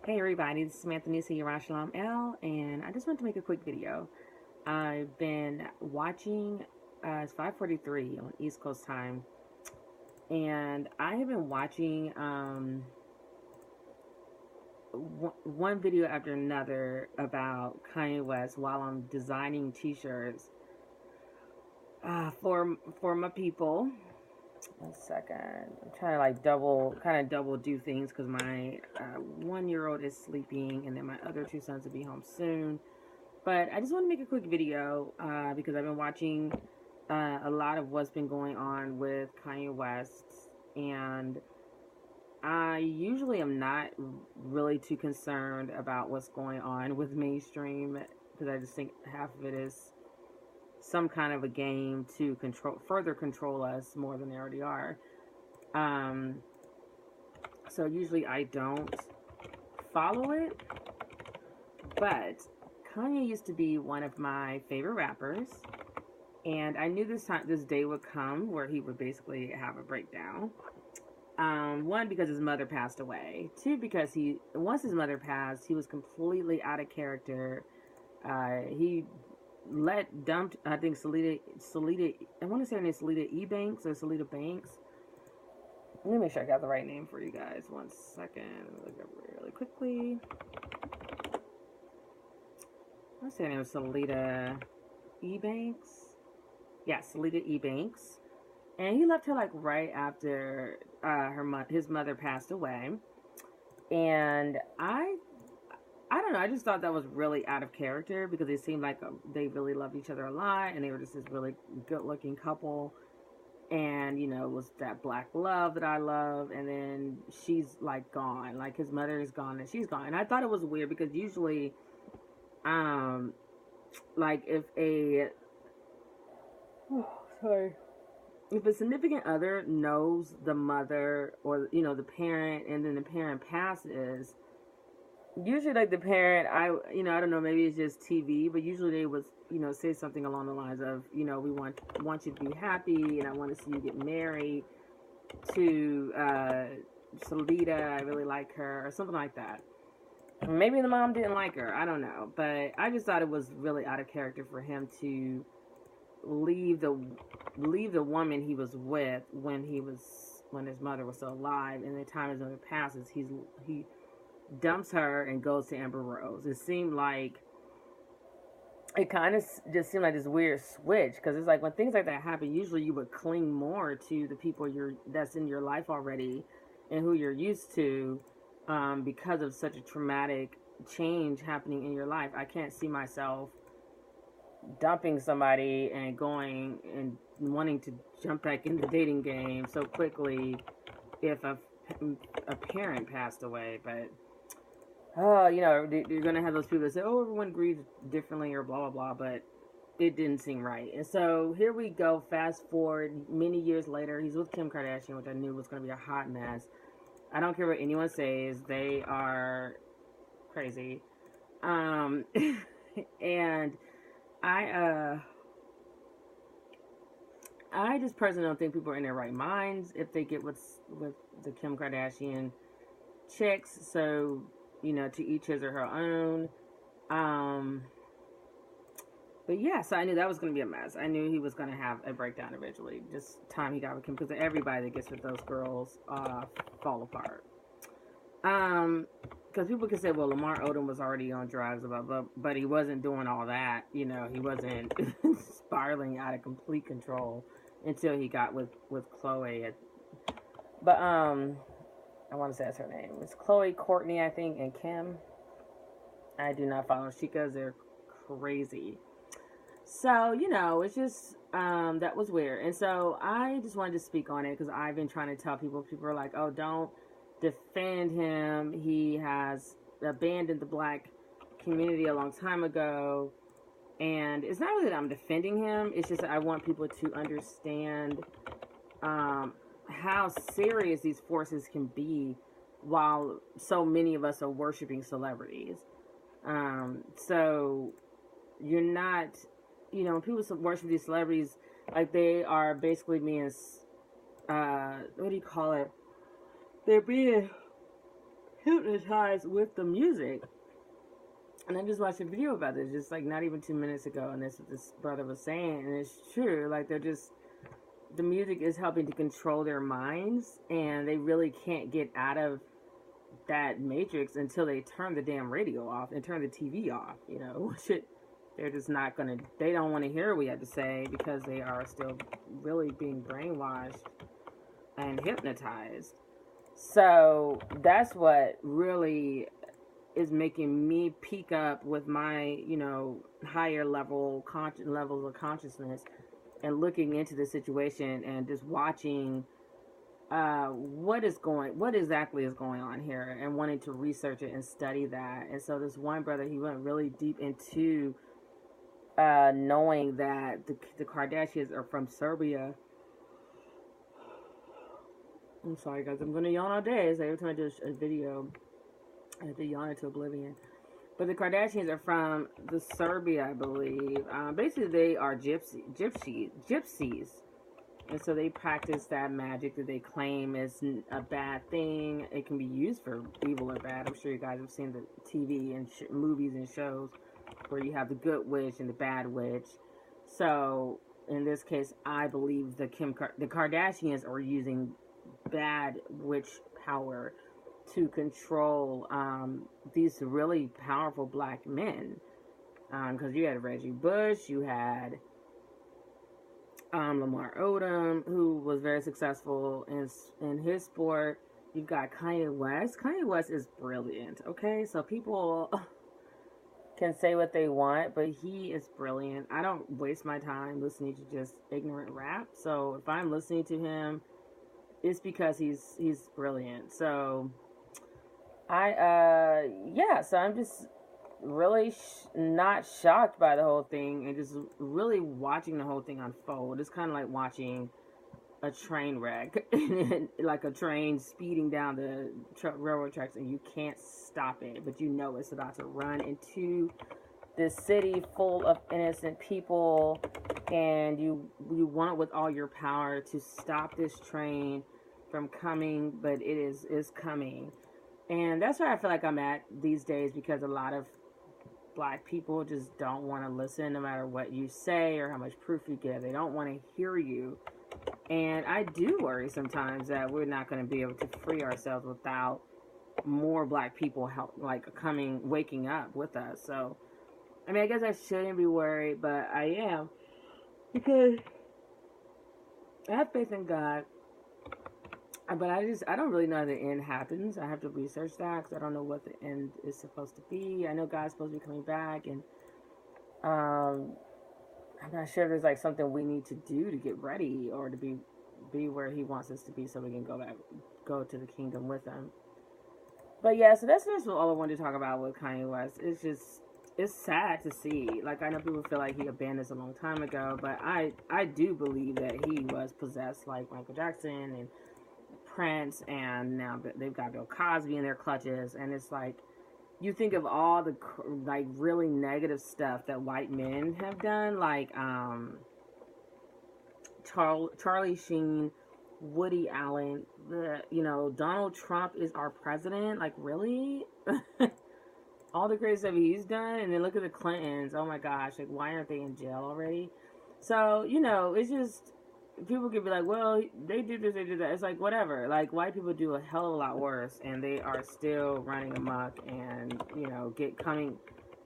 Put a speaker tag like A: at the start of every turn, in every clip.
A: Hey everybody, this is Samantha Nisi Yerushalayim L, and I just wanted to make a quick video. I've been watching, it's 5:43 on East Coast time, and I have been watching one video after another about Kanye West while I'm designing t-shirts for my people. 1 second. I'm trying to like double do things because my 1-year-old is sleeping and then my other two sons will be home soon. But I just want to make a quick video because I've been watching a lot of what's been going on with Kanye West, and I usually am not really too concerned about what's going on with mainstream because I just think half of it is some kind of a game to further control us more than they already are. So usually I don't follow it, but Kanye used to be one of my favorite rappers, and I knew this day would come where he would basically have a breakdown. One, because his mother passed away. Two, because once his mother passed, he was completely out of character. He dumped, I think, Salida, I want to say her name is Salida Banks or Salida Banks. Let me make sure I got the right name for you guys. 1 second. Look up really quickly. I want to say her name was Salida Banks. Yeah, Salida Banks. And he left her like right after his mother passed away. And I don't know, I just thought that was really out of character because it seemed like they really loved each other a lot and they were just this really good looking couple. And, you know, it was that black love that I love. And then she's like gone, like his mother is gone and she's gone. And I thought it was weird because usually, like if if a significant other knows the mother or, you know, the parent, and then the parent passes, usually like the parent, I don't know, maybe it's just TV, but usually they would, you know, say something along the lines of, you know, we want you to be happy and I want to see you get married to Salida, I really like her, or something like that. Maybe the mom didn't like her, I don't know, but I just thought it was really out of character for him to leave the woman he was with when his mother was still alive, and the time his mother passes, he dumps her and goes to Amber Rose. It kind of just seemed like this weird switch, because it's like when things like that happen, usually you would cling more to the people that's in your life already and who you're used to, because of such a traumatic change happening in your life. I can't see myself dumping somebody and going and wanting to jump back in the dating game so quickly if a parent passed away. But you know, you're gonna have those people that say, oh, everyone grieves differently or blah blah blah, but it didn't seem right. And so here we go, fast forward many years later, he's with Kim Kardashian, which I knew was gonna be a hot mess. I don't care what anyone says, they are crazy. And I just personally don't think people are in their right minds if they get with the Kim Kardashian chicks. So, you know, to each his or her own. But yeah, so I knew that was going to be a mess. I knew he was going to have a breakdown eventually. Just time he got with Kim, because everybody that gets with those girls fall apart. Because people can say, well, Lamar Odom was already on drugs, but he wasn't doing all that. You know, he wasn't spiraling out of complete control until he got with Chloe. But I want to say that's her name. It's Chloe, Courtney, I think, and Kim. I do not follow Chicas. They're crazy. So, you know, it's just, that was weird. And so I just wanted to speak on it because I've been trying to tell people are like, oh, don't defend him. He has abandoned the black community a long time ago. And it's not really that I'm defending him. It's just that I want people to understand how serious these forces can be while so many of us are worshiping celebrities. So you're not, you know, when people worship these celebrities, like they are basically being, what do you call it? They're being hypnotized with the music. And I just watched a video about this, just like not even 2 minutes ago, and this what this brother was saying, and it's true. Like the music is helping to control their minds, and they really can't get out of that matrix until they turn the damn radio off and turn the TV off. You know, they're just not gonna. They don't want to hear what we have to say because they are still really being brainwashed and hypnotized. So that's what really is making me peak up with my, higher levels of consciousness and looking into the situation and just watching what exactly is going on here and wanting to research it and study that. And so this one brother, he went really deep into knowing that the Kardashians are from Serbia. I'm sorry, guys. I'm going to yawn all day. So every time I do a video, I have to yawn into oblivion. But the Kardashians are from the Serbia, I believe. Basically, they are gypsies. And so they practice that magic that they claim is a bad thing. It can be used for evil or bad. I'm sure you guys have seen the TV and movies and shows where you have the good witch and the bad witch. So in this case, I believe the Kardashians are using bad witch power to control these really powerful black men. Because you had Reggie Bush, you had Lamar Odom, who was very successful in his sport. You've got Kanye West. Kanye West is brilliant, okay? So people can say what they want, but he is brilliant. I don't waste my time listening to just ignorant rap. So if I'm listening to him, it's because he's brilliant. So so I'm just really not shocked by the whole thing and just really watching the whole thing unfold. It's kind of like watching a train wreck, like a train speeding down the railroad tracks, and you can't stop it, but you know it's about to run into this city full of innocent people, and you want with all your power to stop this train from coming, but it is coming. And that's where I feel like I'm at these days, because a lot of black people just don't want to listen no matter what you say or how much proof you give. They don't want to hear you. And I do worry sometimes that we're not going to be able to free ourselves without more black people waking up with us. So, I mean, I guess I shouldn't be worried, but I am, because I have faith in God. But I don't really know how the end happens. I have to research that because I don't know what the end is supposed to be. I know God's supposed to be coming back, and I'm not sure if there's like something we need to do to get ready or to be where He wants us to be, so we can go to the kingdom with Him. But yeah, so that's all I wanted to talk about with Kanye West. It's sad to see. Like, I know people feel like he abandoned us a long time ago, but I do believe that he was possessed like Michael Jackson and Prince, and now they've got Bill Cosby in their clutches. And it's like, you think of all the like really negative stuff that white men have done, like Charlie Sheen, Woody Allen, Donald Trump is our president. Like, really? All the crazy stuff he's done. And then look at the Clintons. Oh my gosh, like, why aren't they in jail already? So, it's just, people could be like, well, they did this, they did that. It's like, whatever. Like, white people do a hell of a lot worse, and they are still running amok and,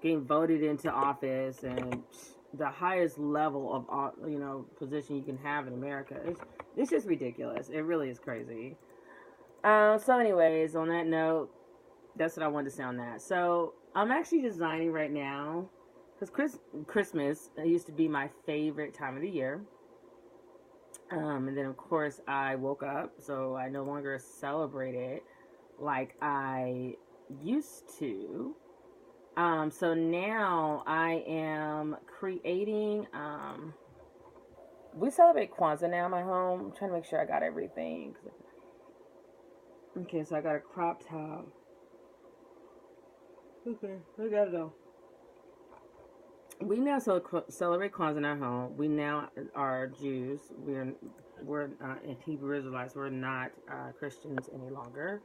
A: getting voted into office, and the highest level of, position you can have in America. It's just ridiculous. It really is crazy. So anyways, on that note, that's what I wanted to say on that. So I'm actually designing right now, because Christmas used to be my favorite time of the year. And then, of course, I woke up, so I no longer celebrate it like I used to. So now I am creating, we celebrate Kwanzaa now in my home. I'm trying to make sure I got everything. Okay, so I got a crop top. Okay, I got it all. We now celebrate Kwanzaa in our home. We now are Jews. We're in Hebrew Israelites. We're not Christians any longer.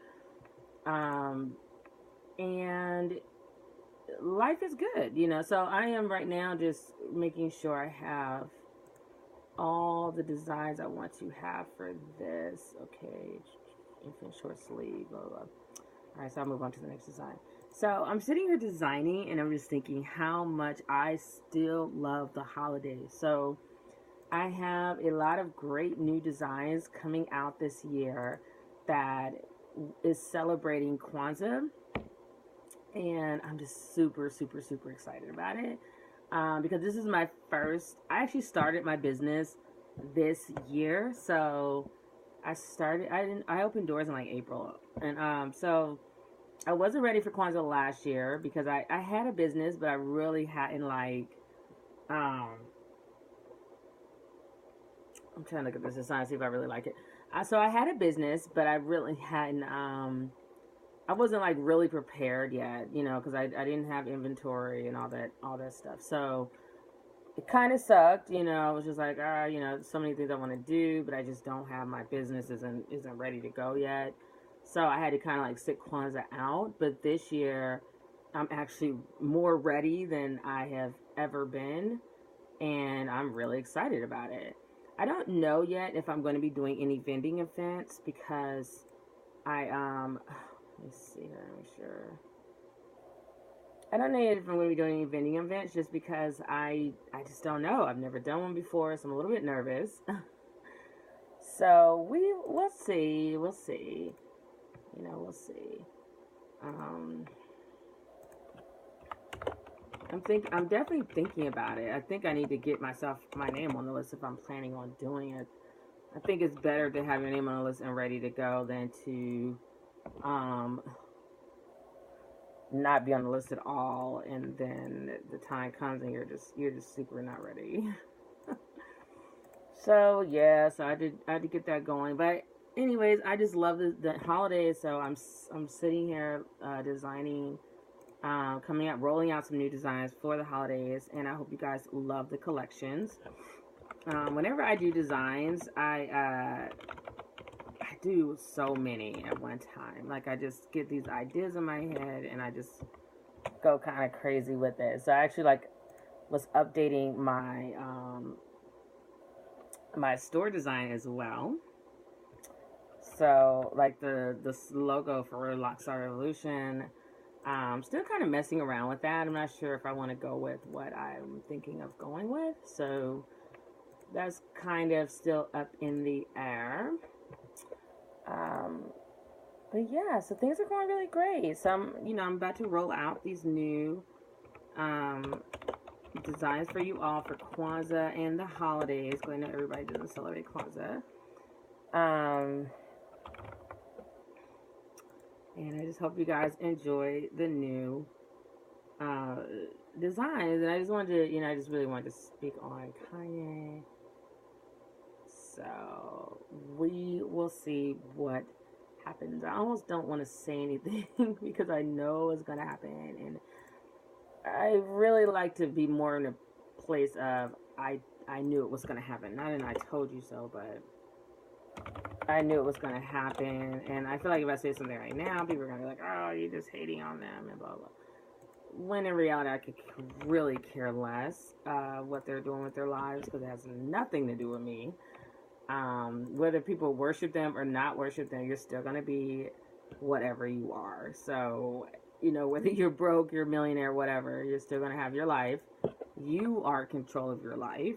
A: life is good, So I am right now just making sure I have all the designs I want to have for this. Okay, infant short sleeve, blah, blah, blah. All right, so I'll move on to the next design. So I'm sitting here designing, and I'm just thinking how much I still love the holidays. So I have a lot of great new designs coming out this year that is celebrating Kwanzaa, and I'm just super, super, super excited about it. Because this is my first. I actually started my business this year, so I opened doors in like April, and so I wasn't ready for Kwanzaa last year because I had a business, but I really hadn't like um. I'm trying to look at this design, see if I really like it. So I had a business, but I really hadn't I wasn't like really prepared yet, because I didn't have inventory and all that stuff. So it kind of sucked, I was just like, so many things I want to do, but I just don't have, my business isn't ready to go yet. So I had to kind of like sit Kwanzaa out. But this year, I'm actually more ready than I have ever been, and I'm really excited about it. I don't know yet if I'm going to be doing any vending events because let me see here, let me sure. I don't know yet if I'm going to be doing any vending events just because I just don't know. I've never done one before, so I'm a little bit nervous. So we'll see. We'll see. We'll see. I'm definitely thinking about it. I think I need to get my name on the list if I'm planning on doing it. I think it's better to have your name on the list and ready to go than to not be on the list at all, and then the time comes and you're just super not ready. So yeah, so I had to get that going. But anyways, I just love the holidays. So I'm sitting here designing, coming out, rolling out some new designs for the holidays, and I hope you guys love the collections. Whenever I do designs, I do so many at one time. Like I just get these ideas in my head and I just go kind of crazy with it. So I actually like was updating my store design as well. So like the logo for Rockstar Revolution, still kind of messing around with that. I'm not sure if I want to go with what I'm thinking of going with. So that's kind of still up in the air. But yeah, so things are going really great. So I'm about to roll out these new designs for you all for Kwanzaa and the holidays. I know everybody doesn't celebrate Kwanzaa. And I just hope you guys enjoy the new designs. And I just wanted to, I just really wanted to speak on Kanye. So we will see what happens. I almost don't want to say anything because I know it's going to happen. And I really like to be more in a place of I knew it was going to happen. Not in I told you so, but I knew it was going to happen. And I feel like if I say something right now, people are going to be like, oh, you're just hating on them and blah, blah. When in reality, I could really care less what they're doing with their lives because it has nothing to do with me. Whether people worship them or not worship them, you're still going to be whatever you are. So, whether you're broke, you're a millionaire, whatever, you're still going to have your life. You are in control of your life.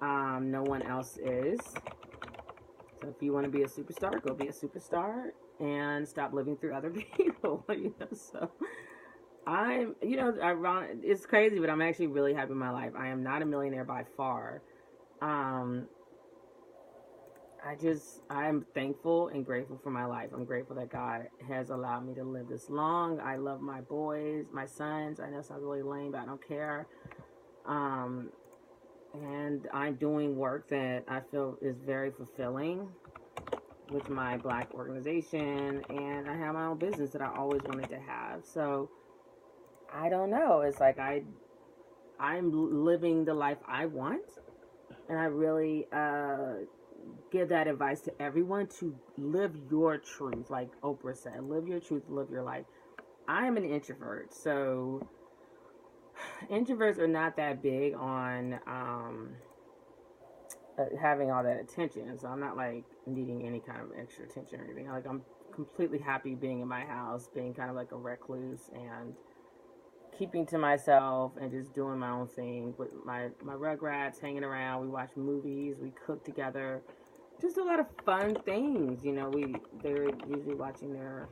A: No one else is. So if you want to be a superstar, go be a superstar and stop living through other people. So it's crazy, but I'm actually really happy in my life. I am not a millionaire by far. I'm thankful and grateful for my life. I'm grateful that God has allowed me to live this long. I love my boys, my sons. I know it sounds really lame, but I don't care. And I'm doing work that I feel is very fulfilling with my Black organization, and I have my own business that I always wanted to have. So I don't know. It's like I'm living the life I want, and I really give that advice to everyone to live your truth. Like Oprah said, live your truth, live your life. I am an introvert, so Introverts are not that big on having all that attention. So I'm not like needing any kind of extra attention or anything. Like I'm completely happy being in my house, being kind of like a recluse and keeping to myself and just doing my own thing with my rugrats, hanging around. We watch movies, we cook together, just a lot of fun things. You know, they're usually watching their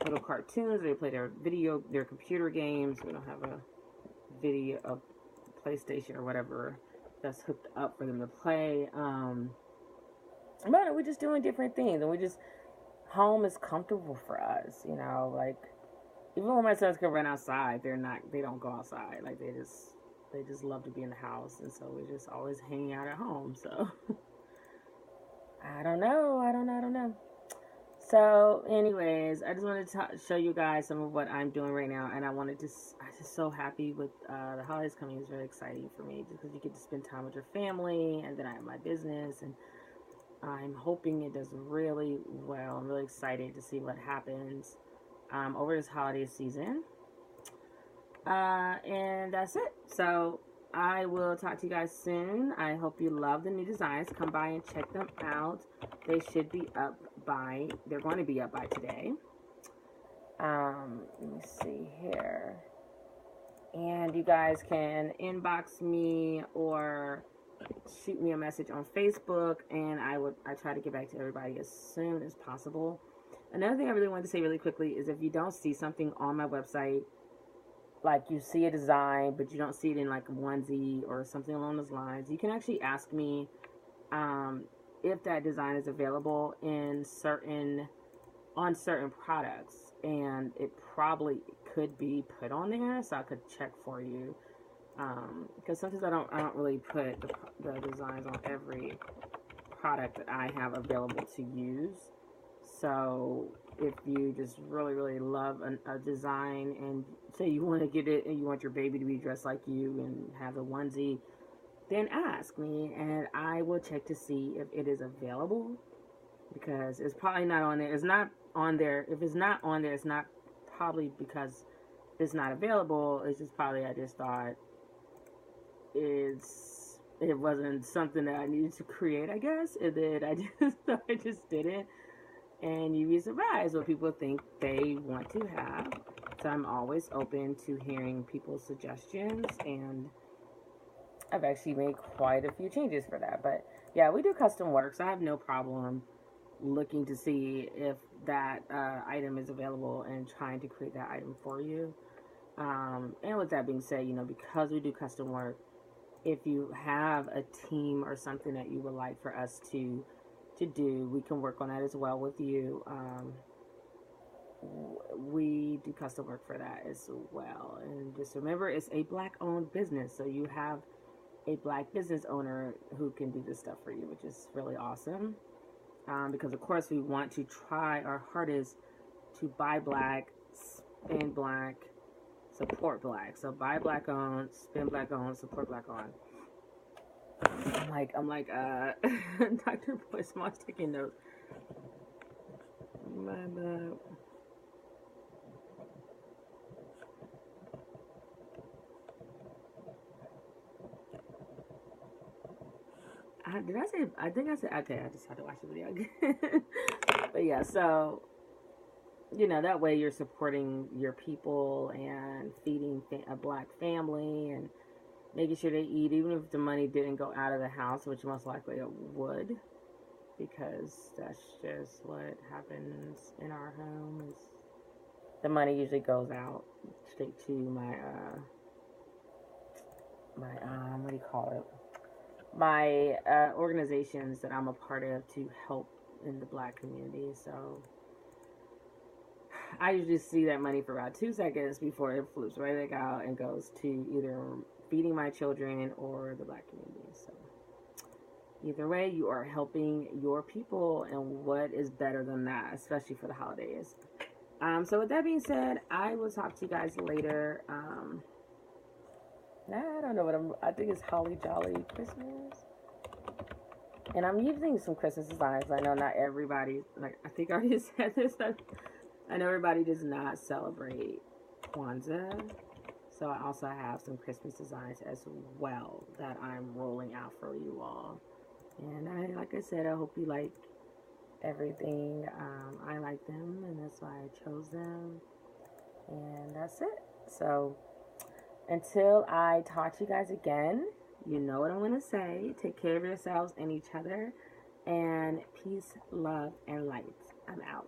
A: little cartoons. They play their computer games. We don't have a PlayStation or whatever that's hooked up for them to play. But we're just doing different things, and home is comfortable for us. You know, like even when my sons can run outside, they don't go outside. Like they just love to be in the house, and so we're just always hanging out at home. So I don't know. So, anyways, I just wanted to show you guys some of what I'm doing right now, and I'm just so happy with the holidays coming. It's really exciting for me just because you get to spend time with your family, and then I have my business, and I'm hoping it does really well. I'm really excited to see what happens over this holiday season, and that's it. So I will talk to you guys soon. I hope you love the new designs. Come by and check them out. They should be up they're going to be up by today. Let me see here. And you guys can inbox me or shoot me a message on Facebook, and I try to get back to everybody as soon as possible. Another thing I really wanted to say really quickly is if you don't see something on my website, like you see a design, but you don't see it in like a onesie or something along those lines, you can actually ask me if that design is available on certain products, and it probably could be put on there, so I could check for you. Because sometimes I don't really put the designs on every product that I have available to use. So if you just really, really love a design and say you want to get it and you want your baby to be dressed like you and have a onesie, then ask me and I will check to see if it is available, because it's probably not on there. It's not on there. If it's not on there, it's not probably because it's not available. It's just probably I just thought it wasn't something that I needed to create, I guess. And then I just did it. And you'd be surprised what people think they want to have. So I'm always open to hearing people's suggestions, and I've actually made quite a few changes for that. But yeah, we do custom work, so I have no problem looking to see if that item is available and trying to create that item for you. And with that being said, you know, because we do custom work, if you have a team or something that you would like for us to do, we can work on that as well with you. We do custom work for that as well. And just remember, it's a Black owned business, so you have a Black business owner who can do this stuff for you, which is really awesome. Because of course we want to try our hardest to buy Black, spend Black, support Black. So buy Black owned, spend Black owned, support Black owned. I'm like Dr. Boy Small's taking notes. Did I say? I think I said. Okay, I just had to watch the video again. But yeah, so you know that way you're supporting your people and feeding a Black family and making sure they eat, even if the money didn't go out of the house, which most likely it would, because that's just what happens in our home. Is the money usually goes out straight to my what do you call it? My organizations that I'm a part of to help in the Black community. So I usually see that money for about 2 seconds before it flips right back out and goes to either feeding my children or the Black community. So either way, you are helping your people, and what is better than that, especially for the holidays. So with that being said, I will talk to you guys later. I don't know I think it's Holly Jolly Christmas. And I'm using some Christmas designs. I know not everybody, like I think I already said this, I know everybody does not celebrate Kwanzaa. So I also have some Christmas designs as well that I'm rolling out for you all. And like I said, I hope you like everything. I like them, and that's why I chose them. And that's it. So until I talk to you guys again, you know what I'm going to say. Take care of yourselves and each other. And peace, love, and light. I'm out.